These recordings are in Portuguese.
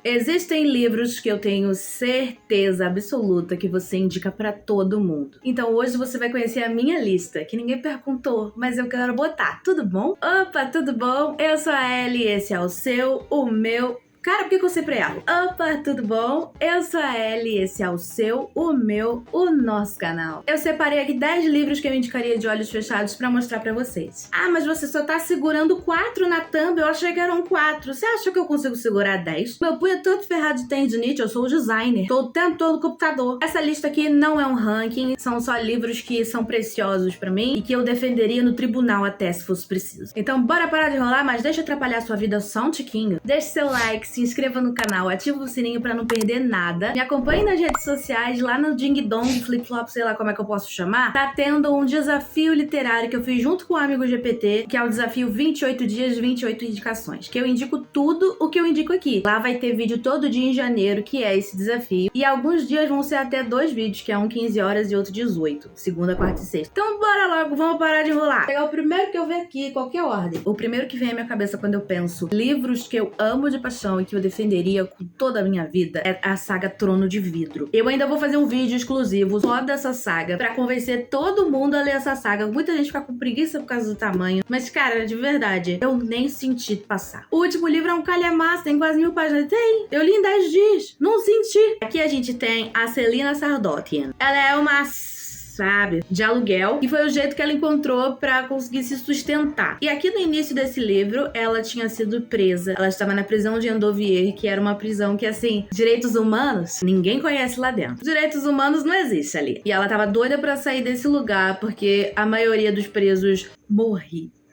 Existem livros que eu tenho certeza absoluta que você indica pra todo mundo. Então hoje você vai conhecer a minha lista, que ninguém perguntou, mas eu quero botar. Tudo bom? Opa, tudo bom? Eu sou a Ellie, esse é o seu, o meu... Cara, por que eu sempre erro? Opa, tudo bom? Eu sou a Ellie, esse é o seu, o meu, o nosso canal. Eu separei aqui 10 livros que eu indicaria de olhos fechados pra mostrar pra vocês. Ah, mas você só tá segurando 4 na thumb, eu achei que eram 4. Você acha que eu consigo segurar 10? Meu punho é todo ferrado de tendinite, eu sou o designer. Tô o tempo todo no computador. Essa lista aqui não é um ranking, são só livros que são preciosos pra mim e que eu defenderia no tribunal até se fosse preciso. Então bora parar de enrolar, mas deixa eu atrapalhar a sua vida só um tiquinho. Deixe seu like, se inscreva no canal, ativa o sininho pra não perder nada. Me acompanhe nas redes sociais, lá no Ding Dong, Flip Flop, sei lá como é que eu posso chamar. Tá tendo um desafio literário que eu fiz junto com o amigo GPT, que é o desafio 28 dias, 28 indicações. Que eu indico tudo o que eu indico aqui. Lá vai ter vídeo todo dia em janeiro, que é esse desafio. E alguns dias vão ser até 2 vídeos, que é um 15 horas e outro 18. Segunda, quarta e sexta. Então bora logo, vamos parar de enrolar. Pegar o primeiro que eu ver aqui, qualquer ordem. O primeiro que vem à minha cabeça quando eu penso livros que eu amo de paixão e que eu defenderia com toda a minha vida é a saga Trono de Vidro. Eu ainda vou fazer um vídeo exclusivo só dessa saga pra convencer todo mundo a ler essa saga. Muita gente fica com preguiça por causa do tamanho, mas cara, de verdade, eu nem senti passar. O último livro é um calhamaço, tem quase 1000 páginas. Tem, eu li em 10 dias, não senti. Aqui a gente tem a Celina Sardotian. Ela é uma... sabe, de aluguel, e foi o jeito que ela encontrou pra conseguir se sustentar. E aqui no início desse livro, ela tinha sido presa. Ela estava na prisão de Endovier, que era uma prisão que, assim, direitos humanos, ninguém conhece lá dentro. Direitos humanos não existe ali. E ela tava doida pra sair desse lugar, porque a maioria dos presos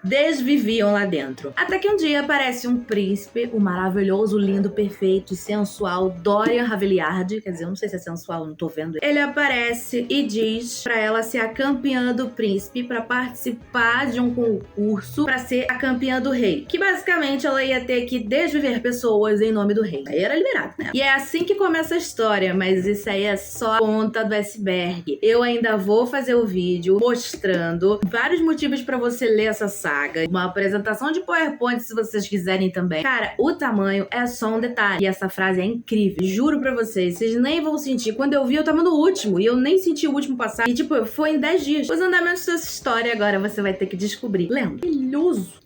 desviviam lá dentro. Até que um dia aparece um príncipe, o maravilhoso, lindo, perfeito e sensual Dorian Raveliard. Quer dizer, eu não sei se é sensual, não tô vendo. Ele aparece e diz pra ela ser a campeã do príncipe pra participar de um concurso pra ser a campeã do rei. Que basicamente ela ia ter que desviver pessoas em nome do rei. Aí era liberado, né? E é assim que começa a história, mas isso aí é só a ponta do iceberg. Eu ainda vou fazer o vídeo mostrando vários motivos pra você ler essa saga. Uma apresentação de PowerPoint se vocês quiserem também. Cara, o tamanho é só um detalhe. E essa frase é incrível. Juro pra vocês nem vão sentir. Quando eu vi, eu tava no último. E eu nem senti o último passar. E tipo, foi em 10 dias. Os andamentos dessa história agora você vai ter que descobrir. Lembra? Maravilhoso.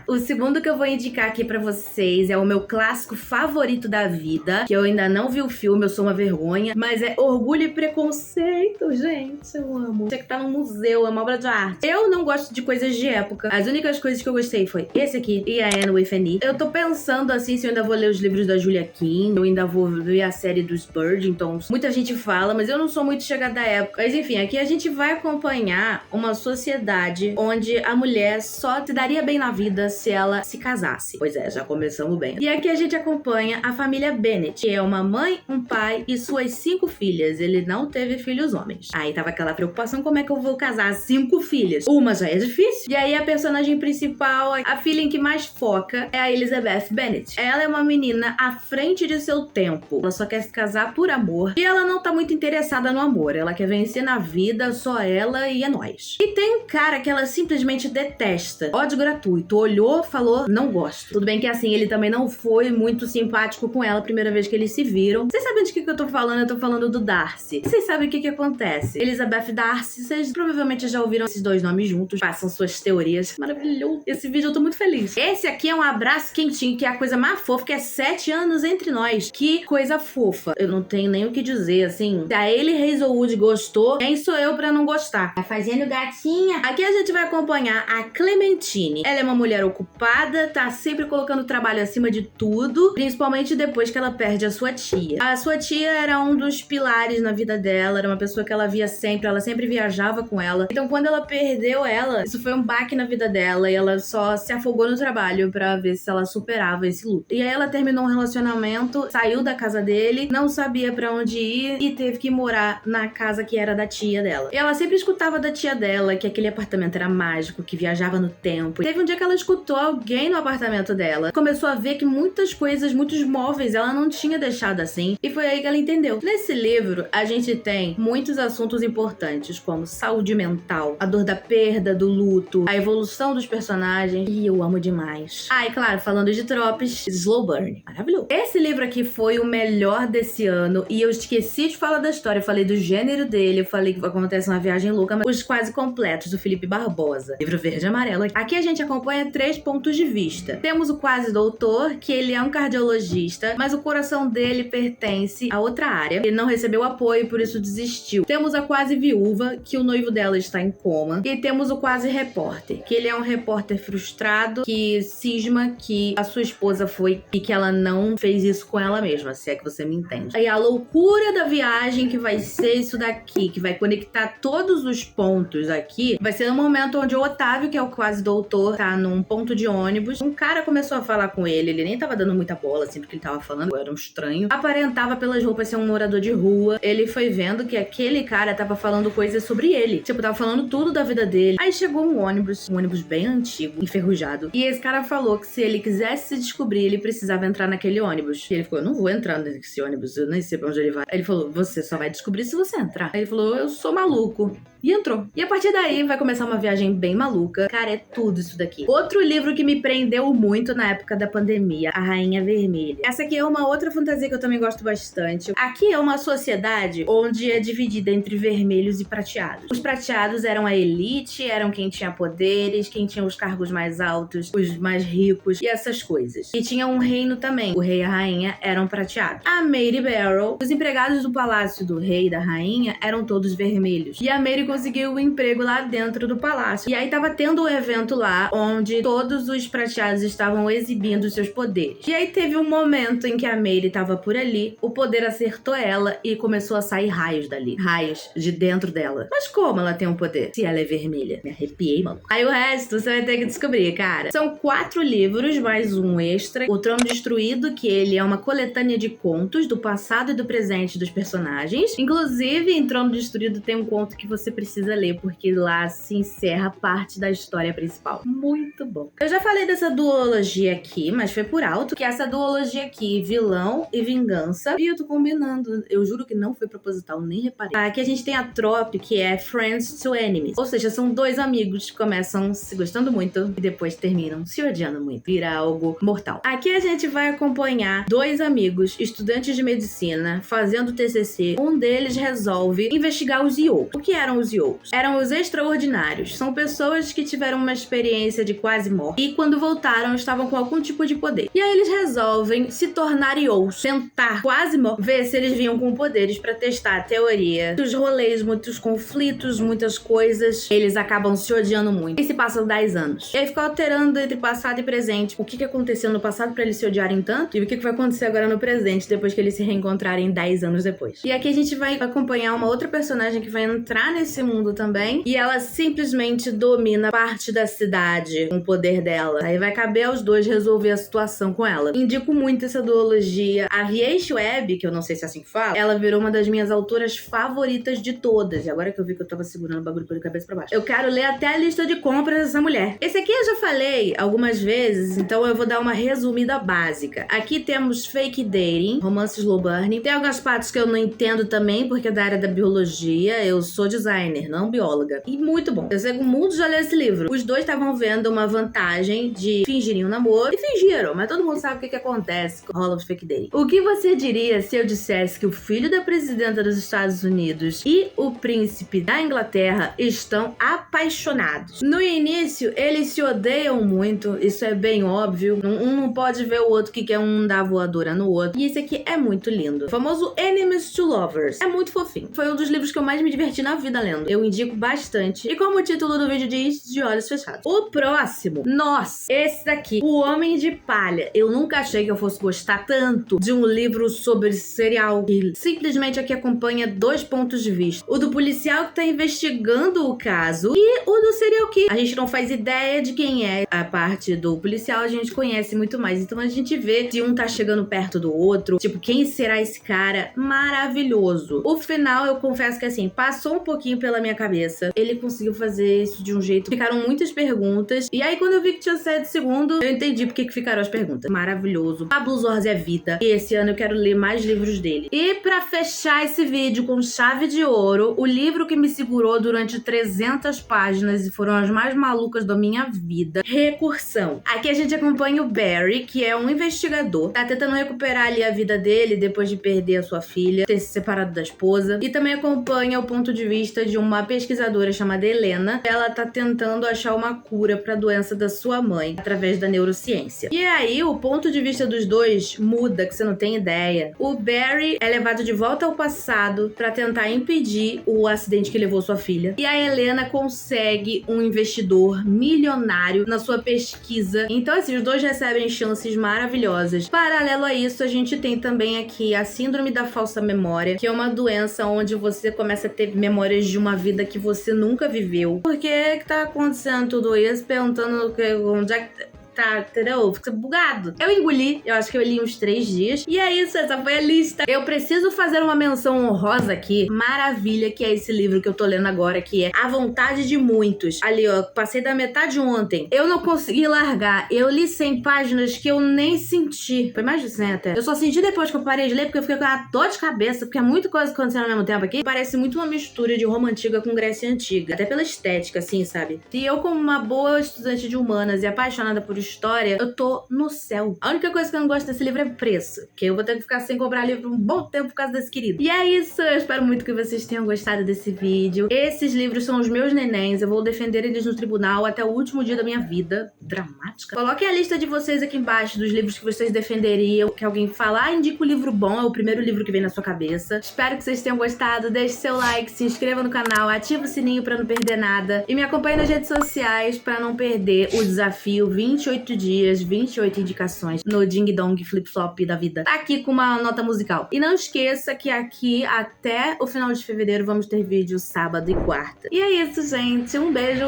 O segundo que eu vou indicar aqui pra vocês é o meu clássico favorito da vida, que eu ainda não vi o filme, eu sou uma vergonha, mas é Orgulho e Preconceito, gente, eu amo. Tinha que estar no museu, é uma obra de arte. Eu não gosto de coisas de época. As únicas coisas que eu gostei foi esse aqui e a Anne with an E. Eu tô pensando assim se eu ainda vou ler os livros da Julia King, eu ainda vou ver a série dos Bridgertons. Muita gente fala, mas eu não sou muito chegada da época. Mas enfim, aqui a gente vai acompanhar uma sociedade onde a mulher só se daria bem na vida se ela se casasse. Pois é, já começamos bem. E aqui a gente acompanha a família Bennet, que é uma mãe, um pai e suas 5 filhas. Ele não teve filhos homens. Aí tava aquela preocupação, como é que eu vou casar 5 filhas? Uma já é difícil. E aí a personagem principal, a filha em que mais foca, é a Elizabeth Bennet. Ela é uma menina à frente de seu tempo. Ela só quer se casar por amor. E ela não tá muito interessada no amor. Ela quer vencer na vida, só ela e é nóis. E tem um cara que ela simplesmente detesta. Ódio gratuito. Olhou, falou, não gosto. Tudo bem que assim, ele também não foi muito simpático com ela a primeira vez que eles se viram. Vocês sabem de que eu tô falando? Eu tô falando do Darcy. Vocês sabem o que acontece? Elizabeth e Darcy, vocês provavelmente já ouviram esses dois nomes juntos. Façam suas teorias. Maravilhoso. Esse vídeo eu tô muito feliz. Esse aqui é um abraço quentinho, que é a coisa mais fofa, que é 7 anos entre nós. Que coisa fofa. Eu não tenho nem o que dizer, assim. Se a Ellie Hazelwood gostou, quem sou eu pra não gostar? Tá fazendo gatinha? Aqui a gente vai acompanhar a Clementine. Ela é uma mulher ocupada, tá sempre colocando o trabalho acima de tudo, principalmente depois que ela perde a sua tia. A sua tia era um dos pilares na vida dela, era uma pessoa que ela via sempre, ela sempre viajava com ela. Então quando ela perdeu ela, isso foi um baque na vida dela e ela só se afogou no trabalho pra ver se ela superava esse luto. E aí ela terminou um relacionamento, saiu da casa dele, não sabia pra onde ir e teve que morar na casa que era da tia dela. E ela sempre escutava da tia dela que aquele apartamento era mágico, que viajava no tempo. E teve um dia que ela escutou alguém no apartamento dela, começou a ver que muitas coisas, muitos móveis ela não tinha deixado assim, e foi aí que ela entendeu. Nesse livro, a gente tem muitos assuntos importantes, como saúde mental, a dor da perda, do luto, a evolução dos personagens, e eu amo demais. Ah, e claro, falando de tropes, Slow Burn. Maravilhoso. Esse livro aqui foi o melhor desse ano, e eu esqueci de falar da história, eu falei do gênero dele, eu falei que acontece uma viagem louca, mas os quase completos, do Felipe Barbosa. Livro verde e amarelo. Aqui a gente acompanha 3 pontos de vista. Temos o quase doutor, que ele é um cardiologista, mas o coração dele pertence a outra área. Ele não recebeu apoio, por isso desistiu. Temos a quase viúva, que o noivo dela está em coma. E temos o quase repórter, que ele é um repórter frustrado, que cisma que a sua esposa foi e que ela não fez isso com ela mesma, se é que você me entende. E a loucura da viagem que vai ser isso daqui, que vai conectar todos os pontos aqui, vai ser no momento onde o Otávio, que é o quase doutor, tá num ponto de ônibus. Um cara começou a falar com ele nem tava dando muita bola, assim, porque ele tava falando, era um estranho. Aparentava pelas roupas ser um morador de rua. Ele foi vendo que aquele cara tava falando coisas sobre ele. Tipo, tava falando tudo da vida dele. Aí chegou um ônibus bem antigo, enferrujado. E esse cara falou que se ele quisesse se descobrir, ele precisava entrar naquele ônibus. E ele falou, eu não vou entrar nesse ônibus, eu nem sei pra onde ele vai. Aí ele falou, você só vai descobrir se você entrar. Aí ele falou, eu sou maluco. E entrou. E a partir daí vai começar uma viagem bem maluca. Cara, é tudo isso daqui. Outro livro que me prendeu muito na época da pandemia, A Rainha Vermelha. Essa aqui é uma outra fantasia que eu também gosto bastante. Aqui é uma sociedade onde é dividida entre vermelhos e prateados. Os prateados eram a elite, eram quem tinha poderes, quem tinha os cargos mais altos, os mais ricos e essas coisas. E tinha um reino também. O rei e a rainha eram prateados. A Mary Barrow, os empregados do palácio do rei e da rainha eram todos vermelhos. E a Mary conseguiu um emprego lá dentro do palácio. E aí tava tendo um evento lá onde todos os prateados estavam exibindo seus poderes. E aí teve um momento em que a Mary tava por ali, o poder acertou ela e começou a sair raios dali. Raios de dentro dela. Mas como ela tem um poder? Se ela é vermelha. Me arrepiei, mano. Aí o resto você vai ter que descobrir, cara. São 4 livros, mais um extra. O Trono Destruído, que ele é uma coletânea de contos do passado e do presente dos personagens. Inclusive, em Trono Destruído tem um conto que você precisa ler, porque lá se encerra parte da história principal. Muito bom. Eu já falei dessa duologia aqui, mas foi por alto, que essa duologia aqui, vilão e vingança, e eu tô combinando, eu juro que não foi proposital, nem reparei. Aqui a gente tem a trope, que é Friends to Enemies, ou seja, são 2 amigos que começam se gostando muito e depois terminam se odiando muito, vira algo mortal. Aqui a gente vai acompanhar 2 amigos, estudantes de medicina, fazendo TCC. Um deles resolve investigar os Yolks. O que eram os Yolks? Eram os extraordinários. São pessoas que tiveram uma experiência de quase morte e quando voltaram estavam com algum tipo de poder. E aí eles resolvem se tornar Yolks, tentar quase morrer, ver se eles vinham com poderes pra testar a teoria. Muitos rolês, muitos conflitos, muitas coisas. Eles acabam se odiando muito. E se passam 10 anos. E aí fica alterando entre passado e presente. O que aconteceu no passado pra eles se odiarem tanto e o que vai acontecer agora no presente depois que eles se reencontrarem 10 anos depois. E aqui a gente vai acompanhar uma outra personagem que vai entrar nesse mundo também e ela simplesmente domina parte da cidade com o poder dela. Aí vai caber aos 2 resolver a situação com ela. Indico muito essa duologia. A V.H. Webb, que eu não sei se é assim que fala, ela virou uma das minhas autoras favoritas de todas. E agora que eu vi que eu tava segurando o bagulho pela cabeça pra baixo, eu quero ler até a lista de compras dessa mulher. Esse aqui eu já falei algumas vezes, então eu vou dar uma resumida básica. Aqui temos Fake Dating, Romance Slow Burn. Tem algumas partes que eu não entendo também, porque é da área da biologia. Eu sou designer, não bióloga. E muito bom. Eu sei que o mundo já leu esse livro. Os 2 estavam vendo uma vantagem de fingirem um namoro. E fingiram, mas todo mundo sabe o que acontece com rola de fake dating. O que você diria se eu dissesse que o filho da presidenta dos Estados Unidos e o príncipe da Inglaterra estão apaixonados? No início, eles se odeiam muito. Isso é bem óbvio. Um não pode ver o outro que quer um dar voadora no outro. E esse aqui é muito lindo. O famoso Enemies to Lovers. É muito fofinho. Foi um dos livros que eu mais me diverti na vida lendo. Eu indico bastante. E como o título do vídeo diz, de olhos fechados. O próximo, nossa, esse daqui, O Homem de Palha. Eu nunca achei que eu fosse gostar tanto de um livro sobre serial killer. Simplesmente aqui acompanha 2 pontos de vista. O do policial que tá investigando o caso e o do serial killer. A gente não faz ideia de quem é. A parte do policial a gente conhece muito mais. Então a gente vê se um tá chegando perto do outro. Tipo, quem será esse cara? Maravilhoso. O final, eu confesso que assim, passou um pouquinho pela minha cabeça. Ele conseguiu fazer isso de um jeito... Ficaram muitas perguntas. E aí, quando eu vi que tinha saído segundo, eu entendi porque que ficaram as perguntas. Maravilhoso. Pablo Zorzi é vida. E esse ano eu quero ler mais livros dele. E pra fechar esse vídeo com chave de ouro, o livro que me segurou durante 300 páginas e foram as mais malucas da minha vida, Recursão. Aqui a gente acompanha o Barry, que é um investigador, tá tentando recuperar ali a vida dele depois de perder a sua filha, ter se separado da esposa. E também acompanha o ponto de vista de uma pesquisadora chamada Helena. Ela tá tentando achar uma cura pra doença da sua mãe, através da neurociência. E aí, o ponto de vista dos dois muda, que você não tem ideia. O Barry é levado de volta ao passado pra tentar impedir o acidente que levou sua filha. E a Helena consegue um investidor milionário na sua pesquisa. Então, assim, os dois recebem chances maravilhosas. Paralelo a isso, a gente tem também aqui a síndrome da falsa memória, que é uma doença onde você começa a ter memórias de uma vida que você nunca viveu. Por que tá acontecendo tudo isso? Perguntando onde é que... Tá, entendeu? Fica bugado. Eu engoli, eu acho que eu li uns 3 dias. E é isso, essa foi a lista. Eu preciso fazer uma menção honrosa aqui. Maravilha, que é esse livro que eu tô lendo agora, que é A Vontade de Muitos. Ali, ó, passei da metade ontem. Eu não consegui largar. Eu li 100 páginas que eu nem senti. Foi mais de 100 até. Eu só senti depois que eu parei de ler, porque eu fiquei com uma dor de cabeça, porque é muita coisa acontecendo ao mesmo tempo aqui. Parece muito uma mistura de Roma Antiga com Grécia Antiga. Até pela estética, assim, sabe? E eu, como uma boa estudante de humanas e apaixonada por história, eu tô no céu. A única coisa que eu não gosto desse livro é preço, que eu vou ter que ficar sem comprar livro um bom tempo por causa desse querido. E é isso, eu espero muito que vocês tenham gostado desse vídeo. Esses livros são os meus nenéns, eu vou defender eles no tribunal até o último dia da minha vida. Dramática. Coloquem a lista de vocês aqui embaixo dos livros que vocês defenderiam, que alguém fala, indica um livro bom, é o primeiro livro que vem na sua cabeça. Espero que vocês tenham gostado, deixe seu like, se inscreva no canal, ativa o sininho pra não perder nada e me acompanhe nas redes sociais pra não perder o desafio 28 dias, 28 indicações no Ding Dong Flip Flop da vida. Tá aqui com uma nota musical. E não esqueça que aqui até o final de fevereiro vamos ter vídeo sábado e quarta. E é isso, gente. Um beijo.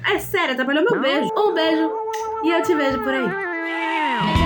É sério, atrapalhou meu beijo. Um beijo e eu te vejo por aí.